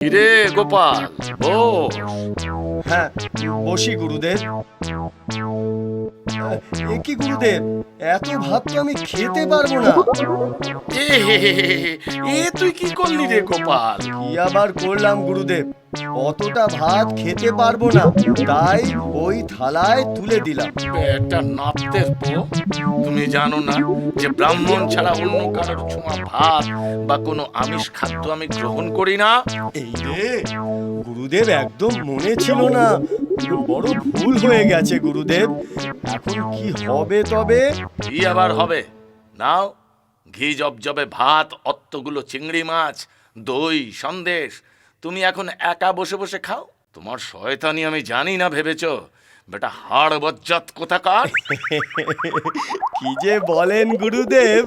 কিরে গোপাল, বস। হ্যাঁ, বসি গুরুদেব। এ কি গুরুদেব, এত ভাত তো আমি খেতে পারবো না। এ হে হে হে হে, এ তুই কি করলি রে গোপাল? কি আবার করলাম গুরুদেব, অতটা ভাত খেতে পারবো না, তাই ওই থালায় তুলে দিলাম। একটা নাপতের পো, তুমি জানো না যে ব্রাহ্মণ ছাড়া অন্য কারোর ছোঁয়া ভাত বা কোনো আমিষ খাদ্য আমি গ্রহণ করি না? এই রে গুরুদেব, একদম মনে ছিল না, বড় ভুল হয়ে গেছে গুরুদেব। এখন কি হবে তবে? কি আবার হবে? নাও, ঘি জবজবে ভাত, অত্তগুলো চিংড়ি মাছ, দই, সন্দেশ। তুমি এখন একা বসে বসে খাও। তোমার শয়তানি আমি জানি না ভেবেছ? বেটা হাড় বজ্জাত কোথাকার। কি যে বলেন গুরুদেব।